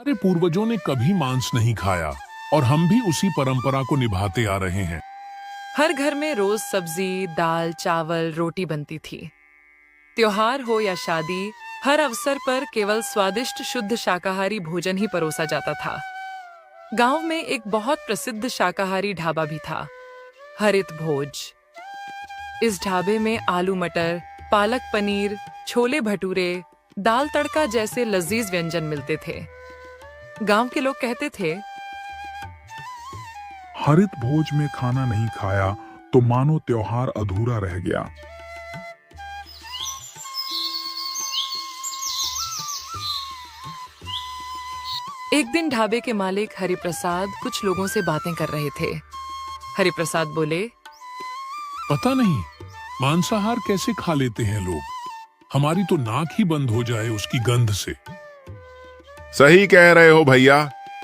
हमारे पूर्वजों ने कभी मांस नहीं खाया और हम भी उसी परंपरा को निभाते आ रहे हैं। हर घर में रोज सब्जी, दाल, चावल, रोटी बनती थी। त्योहार हो या शादी, हर अवसर पर केवल स्वादिष्ट शुद्ध शाकाहारी भोजन ही परोसा जाता था। गांव में एक बहुत प्रसिद्ध शाकाहारी ढाबा भी था, हरित भोज। इस ढाबे में आलू मटर, पालक पनीर, छोले भटूरे, दाल तड़का जैसे लजीज व्यंजन मिलते थे। गांव के लोग कहते थे, हरित भोज में खाना नहीं खाया तो मानो त्योहार अधूरा रह गया। एक दिन ढाबे के मालिक हरिप्रसाद कुछ लोगों से बातें कर रहे थे। हरिप्रसाद बोले, पता नहीं मांसाहार कैसे खा लेते हैं लोग। हमारी तो नाक ही बंद हो जाए उसकी गंध से। सही कह रहे हो भैया,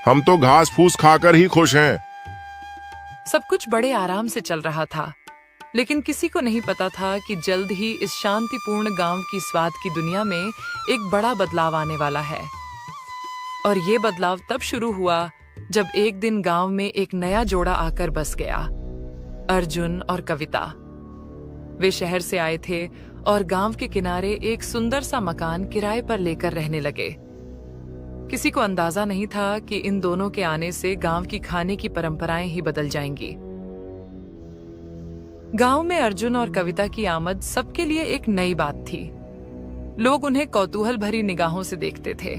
हम तो घास फूस खाकर ही खुश हैं। सब कुछ बड़े आराम से चल रहा था, लेकिन किसी को नहीं पता था कि जल्द ही इस शांतिपूर्ण गांव की स्वाद की दुनिया में एक बड़ा बदलाव आने वाला है। और ये बदलाव तब शुरू हुआ जब एक दिन गांव में एक नया जोड़ा आकर बस गया, अर्जुन और कविता। वे शहर से आए थे और गांव के किनारे एक सुंदर सा मकान किराए पर लेकर रहने लगे। किसी को अंदाजा नहीं था कि इन दोनों के आने से गांव की खाने की परंपराएं ही बदल जाएंगी। गांव में अर्जुन और कविता की आमद सबके लिए एक नई बात थी। लोग उन्हें कौतूहल भरी निगाहों से देखते थे।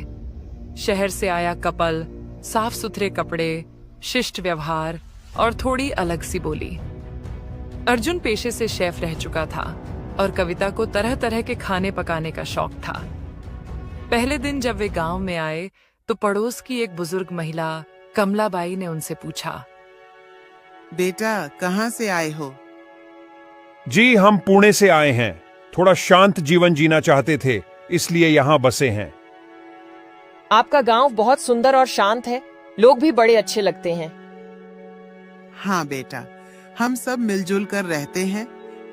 शहर से आया कपल, साफ सुथरे कपड़े, शिष्ट व्यवहार और थोड़ी अलग सी बोली। अर्जुन पेशे से शेफ रह चुका था और कविता को तरह तरह के खाने पकाने का शौक था। पहले दिन जब वे गांव में आए तो पड़ोस की एक बुजुर्ग महिला कमलाबाई ने उनसे पूछा, बेटा कहाँ से आए हो? जी, हम पुणे से आए हैं। थोड़ा शांत जीवन जीना चाहते थे, इसलिए यहाँ बसे हैं। आपका गांव बहुत सुंदर और शांत है, लोग भी बड़े अच्छे लगते हैं। हाँ बेटा, हम सब मिलजुल कर रहते हैं।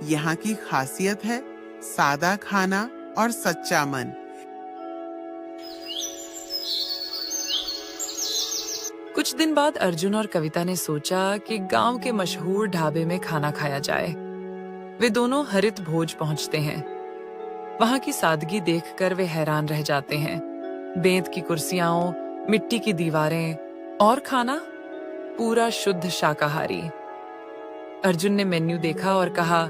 यहाँ की खासियत है सादा खाना और सच्चा मन। कुछ दिन बाद अर्जुन और कविता ने सोचा कि गांव के मशहूर ढाबे में खाना खाया जाए। वे दोनों हरित भोज पहुंचते हैं। वहां की सादगी देखकर वे हैरान रह जाते हैं। बेंत की कुर्सियां, मिट्टी की दीवारें और खाना पूरा शुद्ध शाकाहारी। अर्जुन ने मेन्यू देखा और कहा,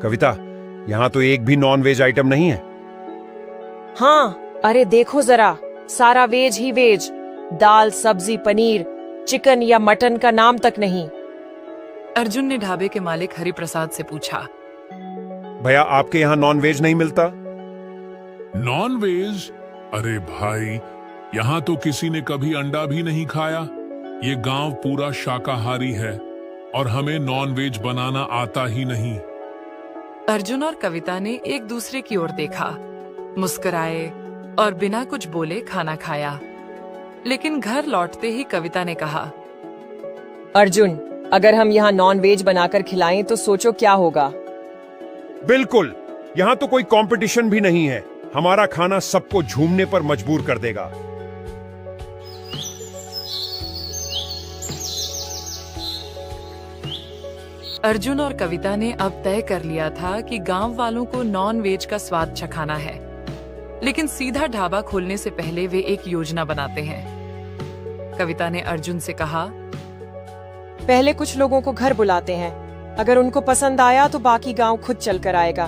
कविता, यहाँ तो एक भी नॉन वेज आइटम नहीं है। हाँ, अरे देखो जरा, सारा वेज ही वेज। दाल, सब्जी, पनीर, चिकन या मटन का नाम तक नहीं। अर्जुन ने ढाबे के मालिक हरिप्रसाद से पूछा, भैया आपके यहाँ नॉन वेज नहीं मिलता? Non veg? अरे भाई, यहाँ तो किसी ने कभी अंडा भी नहीं खाया। ये गांव पूरा शाकाहारी है और हमें नॉन वेज बनाना आता ही नहीं। अर्जुन और कविता ने एक दूसरे की ओर देखा, मुस्कुराए और बिना कुछ बोले खाना खाया। लेकिन घर लौटते ही कविता ने कहा, अर्जुन, अगर हम यहाँ नॉन वेज बनाकर खिलाएं तो सोचो क्या होगा। बिल्कुल, यहाँ तो कोई कंपटीशन भी नहीं है। हमारा खाना सबको झूमने पर मजबूर कर देगा। अर्जुन और कविता ने अब तय कर लिया था कि गांव वालों को नॉन वेज का स्वाद चखाना है। लेकिन सीधा ढाबा खोलने से पहले वे एक योजना बनाते हैं। कविता ने अर्जुन से कहा, पहले कुछ लोगों को घर बुलाते हैं। अगर उनको पसंद आया तो बाकी गांव खुद चलकर आएगा।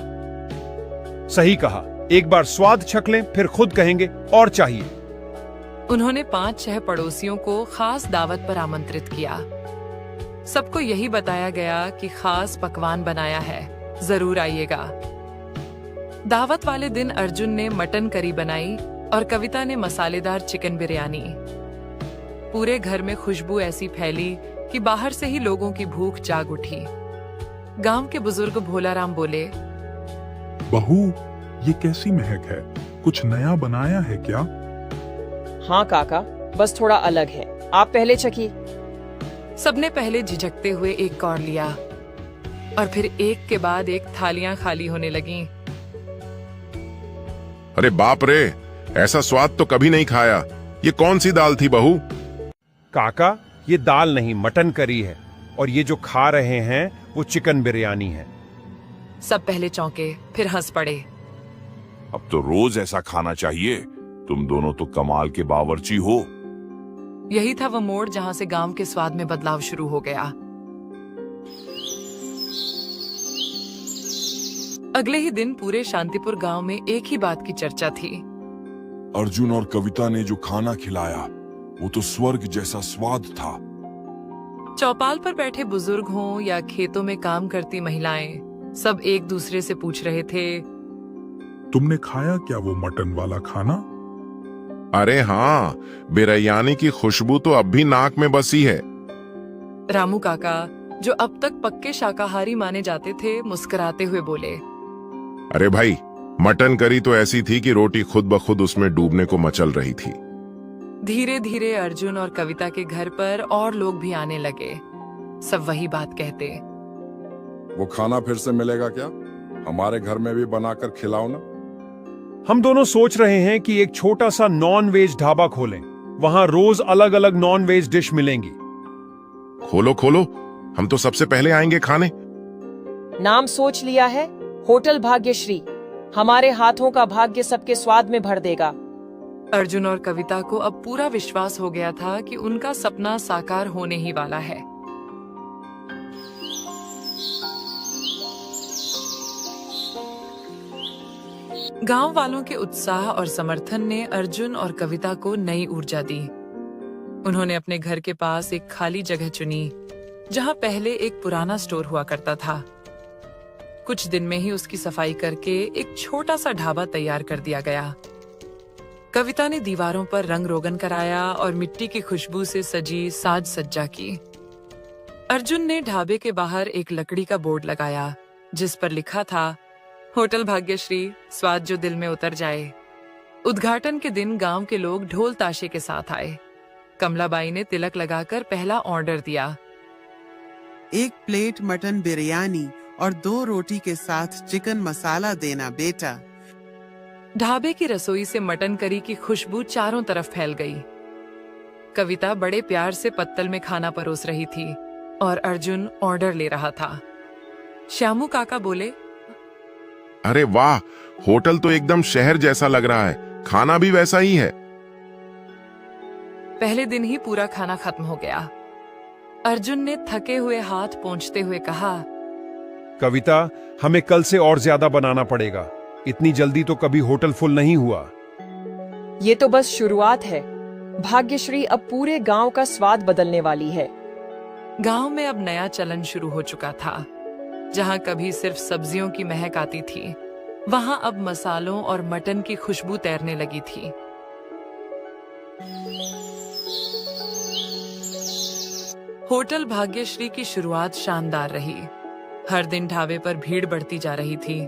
सही कहा, एक बार स्वाद चख लें फिर खुद कहेंगे और चाहिए। उन्होंने 5-6 पड़ोसियों को खास दावत पर आमंत्रित किया। सबको यही बताया गया कि खास पकवान बनाया है, जरूर आइएगा। दावत वाले दिन अर्जुन ने मटन करी बनाई और कविता ने मसालेदार चिकन बिरयानी। पूरे घर में खुशबू ऐसी फैली कि बाहर से ही लोगों की भूख जाग उठी। गांव के बुजुर्ग भोलाराम बोले, बहू, ये कैसी महक है? कुछ नया बनाया है क्या? हाँ काका, बस थोड़ा अलग है। आप पहले चखिए। सबने पहले झिझकते हुए एक कौर लिया और फिर एक के बाद एक थालियां खाली होने लगीं। अरे बाप रे, ऐसा स्वाद तो कभी नहीं खाया। ये कौन सी दाल थी बहू? काका, ये दाल नहीं मटन करी है, और ये जो खा रहे हैं वो चिकन बिरयानी है। सब पहले चौंके, फिर हंस पड़े। अब तो रोज ऐसा खाना चाहिए। तुम दोनों तो कमाल के बावर्ची हो। यही था वो मोड़ जहां से गांव के स्वाद में बदलाव शुरू हो गया। अगले ही दिन पूरे शांतिपुर गांव में एक ही बात की चर्चा थी। अर्जुन और कविता ने जो खाना खिलाया वो तो स्वर्ग जैसा स्वाद था। चौपाल पर बैठे बुजुर्ग हों या खेतों में काम करती महिलाएं, सब एक दूसरे से पूछ रहे थे, तुमने खाया क्या वो मटन वाला खाना? अरे हाँ, बिरयानी की खुशबू तो अब भी नाक में बसी है। रामू काका, जो अब तक पक्के शाकाहारी माने जाते थे, मुस्कुराते हुए बोले, अरे भाई, मटन करी तो ऐसी थी कि रोटी खुद ब खुद उसमें डूबने को मचल रही थी। धीरे धीरे अर्जुन और कविता के घर पर और लोग भी आने लगे। सब वही बात कहते, वो खाना फिर से मिलेगा क्या? हमारे घर में भी बनाकर खिलाओ ना। हम दोनों सोच रहे हैं कि एक छोटा सा नॉन वेज ढाबा खोलें। वहां रोज अलग अलग नॉन वेज डिश मिलेंगी। खोलो खोलो, हम तो सबसे पहले आएंगे खाने। नाम सोच लिया है, होटल भाग्यश्री। हमारे हाथों का भाग्य सबके स्वाद में भर देगा। अर्जुन और कविता को अब पूरा विश्वास हो गया था कि उनका सपना साकार होने ही वाला है। गांव वालों के उत्साह और समर्थन ने अर्जुन और कविता को नई ऊर्जा दी। उन्होंने अपने घर के पास एक खाली जगह चुनी, जहां पहले एक पुराना स्टोर हुआ करता था। कुछ दिन में ही उसकी सफाई करके एक छोटा सा ढाबा तैयार कर दिया गया। कविता ने दीवारों पर रंग रोगन कराया और मिट्टी की खुशबू से सजी साज सज्जा की। अर्जुन ने ढाबे के बाहर एक लकड़ी का बोर्ड लगाया, जिस पर लिखा था, होटल भाग्यश्री, स्वाद जो दिल में उतर जाए। उद्घाटन के दिन गांव के लोग ढोल ताशे के साथ आए। कमलाबाई ने तिलक लगाकर पहला ऑर्डर दिया। 1 प्लेट मटन बिरयानी और 2 रोटी के साथ चिकन मसाला देना बेटा। ढाबे की रसोई से मटन करी की खुशबू चारों तरफ फैल गई। कविता बड़े प्यार से पत्तल में खाना परोस रही थी और अर्जुन ऑर्डर ले रहा था। श्यामू काका बोले, अरे वाह, होटल तो एकदम शहर जैसा लग रहा है। खाना भी वैसा ही है। पहले दिन ही पूरा खाना खत्म हो गया। अर्जुन ने थके हुए हाथ पोंछते हुए कहा, कविता, हमें कल से और ज्यादा बनाना पड़ेगा। इतनी जल्दी तो कभी होटल फुल नहीं हुआ। ये तो बस शुरुआत है। भाग्यश्री अब पूरे गांव का स्वाद बदलने वाली है। गांव में अब नया चलन शुरू हो चुका था। जहां कभी सिर्फ सब्जियों की महक आती थी, वहां अब मसालों और मटन की खुशबू तैरने लगी थी। होटल भाग्यश्री की शुरुआत शानदार रही। हर दिन ढाबे पर भीड़ बढ़ती जा रही थी।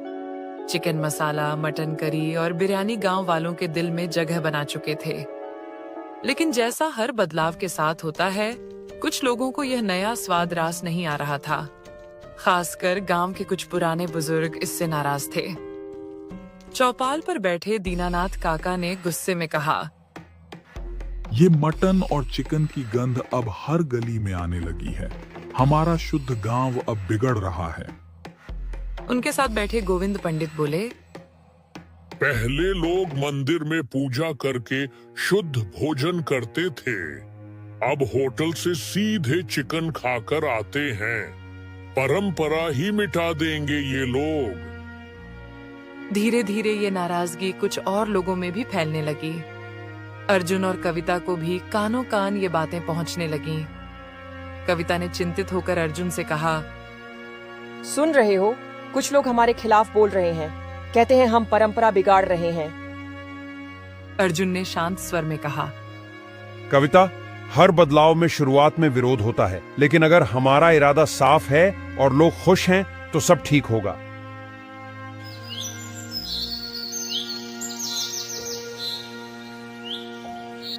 चिकन मसाला, मटन करी और बिरयानी गांव वालों के दिल में जगह बना चुके थे। लेकिन जैसा हर बदलाव के साथ होता है, कुछ लोगों को यह नया स्वाद रास नहीं आ रहा था। खासकर गांव के कुछ पुराने बुजुर्ग इससे नाराज थे। चौपाल पर बैठे दीनानाथ काका ने गुस्से में कहा, ये मटन और चिकन की गंध अब हर गली में आने लगी है। हमारा शुद्ध गांव अब बिगड़ रहा है। उनके साथ बैठे गोविंद पंडित बोले, पहले लोग मंदिर में पूजा करके शुद्ध भोजन करते थे। अब होटल से सीधे चिकन खाकर आते हैं। परंपरा ही मिटा देंगे ये लोग। धीरे धीरे ये नाराजगी कुछ और लोगों में भी फैलने लगी। अर्जुन और कविता को भी कानों कान ये बातें पहुंचने लगीं। कविता ने चिंतित होकर अर्जुन से कहा, सुन रहे हो, कुछ लोग हमारे खिलाफ बोल रहे हैं। कहते हैं हम परंपरा बिगाड़ रहे हैं। अर्जुन ने शांत स्वर में कहा, कविता, हर बदलाव में शुरुआत में विरोध होता है, लेकिन अगर हमारा इरादा साफ है और लोग खुश हैं तो सब ठीक होगा।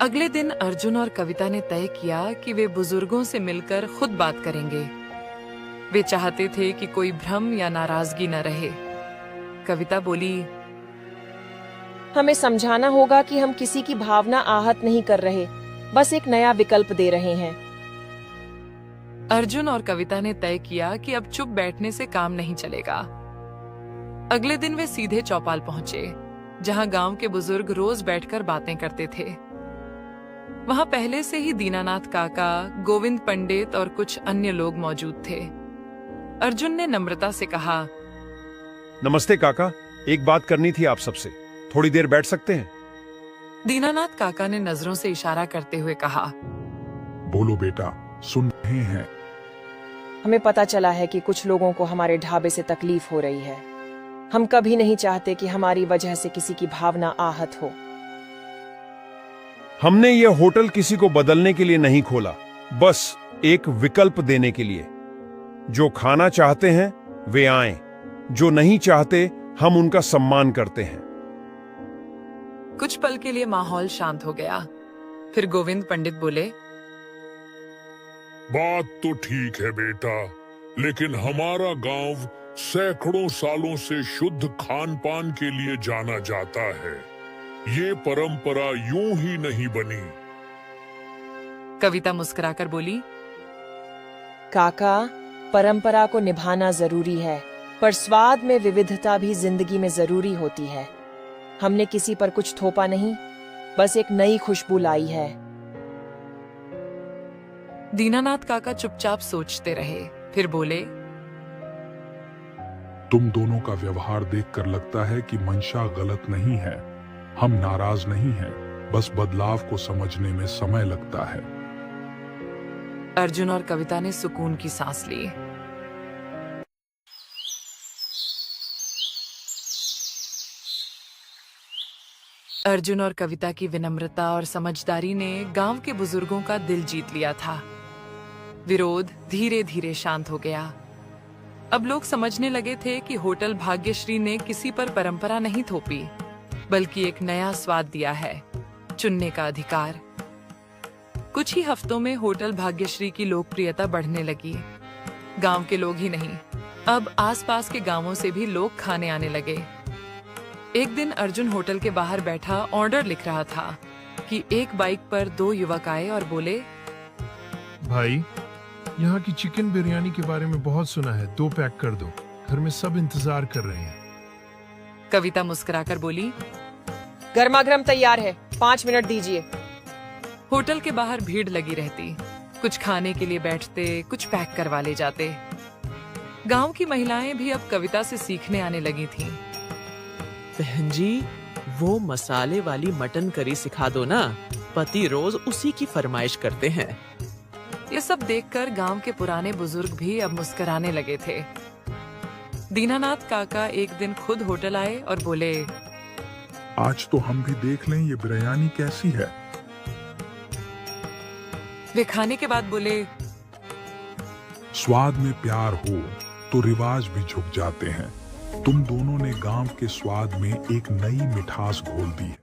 अगले दिन अर्जुन और कविता ने तय किया कि वे बुजुर्गों से मिलकर खुद बात करेंगे। वे चाहते थे कि कोई भ्रम या नाराजगी न रहे। कविता बोली, हमें समझाना होगा कि हम किसी की भावना आहत नहीं कर रहे, बस एक नया विकल्प दे रहे हैं। अर्जुन और कविता ने तय किया कि अब चुप बैठने से काम नहीं चलेगा। अगले दिन वे सीधे चौपाल पहुंचे, जहां गांव के बुजुर्ग रोज बैठकर बातें करते थे। वहां पहले से ही दीनानाथ काका, गोविंद पंडित और कुछ अन्य लोग मौजूद थे। अर्जुन ने नम्रता से कहा, नमस्ते काका, एक बात करनी थी आप सबसे, थोड़ी देर बैठ सकते हैं? दीनानाथ काका ने नजरों से इशारा करते हुए कहा, बोलो बेटा, सुन रहे हैं। हमें पता चला है कि कुछ लोगों को हमारे ढाबे से तकलीफ हो रही है। हम कभी नहीं चाहते कि हमारी वजह से किसी की भावना आहत हो। हमने ये होटल किसी को बदलने के लिए नहीं खोला, बस एक विकल्प देने के लिए। जो खाना चाहते हैं वे आएं, जो नहीं चाहते हम उनका सम्मान करते हैं। कुछ पल के लिए माहौल शांत हो गया। फिर गोविंद पंडित बोले, बात तो ठीक है बेटा, लेकिन हमारा गांव सैकड़ों सालों से शुद्ध खान पान के लिए जाना जाता है। ये परंपरा यूं ही नहीं बनी। कविता मुस्कुराकर बोली, काका, परंपरा को निभाना जरूरी है, पर स्वाद में विविधता भी जिंदगी में जरूरी होती है। हमने किसी पर कुछ थोपा नहीं, बस एक नई खुशबू लाई है। दीनानाथ काका चुपचाप सोचते रहे, फिर बोले, तुम दोनों का व्यवहार देखकर लगता है कि मंशा गलत नहीं है। हम नाराज नहीं हैं, बस बदलाव को समझने में समय लगता है। अर्जुन और कविता ने सुकून की सांस ली। अर्जुन और कविता की विनम्रता और समझदारी ने गांव के बुजुर्गों का दिल जीत लिया था। विरोध धीरे धीरे शांत हो गया। अब लोग समझने लगे थे कि होटल भाग्यश्री ने किसी पर परंपरा नहीं थोपी, बल्कि एक नया स्वाद दिया है, चुनने का अधिकार। कुछ ही हफ्तों में होटल भाग्यश्री की लोकप्रियता बढ़ने लगी। गांव के लोग ही नहीं, अब आसपास के गांवों से भी लोग खाने आने लगे। एक दिन अर्जुन होटल के बाहर बैठा ऑर्डर लिख रहा था कि एक बाइक पर 2 युवक आए और बोले, भाई, यहाँ की चिकन बिरयानी के बारे में बहुत सुना है, 2 पैक कर दो, घर में सब इंतजार कर रहे हैं। कविता मुस्कुराकर बोली, गर्मा गर्म तैयार है, 5 मिनट दीजिए। होटल के बाहर भीड़ लगी रहती। कुछ खाने के लिए बैठते, कुछ पैक करवा ले जाते। गांव की महिलाएं भी अब कविता से सीखने आने लगी थीं। बहन जी, वो मसाले वाली मटन करी सिखा दो ना, पति रोज उसी की फरमाइश करते हैं। ये सब देखकर गांव के पुराने बुजुर्ग भी अब मुस्कुराने लगे थे। दीनानाथ काका एक दिन खुद होटल आए और बोले, आज तो हम भी देख लें ये बिरयानी कैसी है। वे खाने के बाद बोले, स्वाद में प्यार हो तो रिवाज भी झुक जाते हैं। तुम दोनों ने गांव के स्वाद में एक नई मिठास घोल दी है।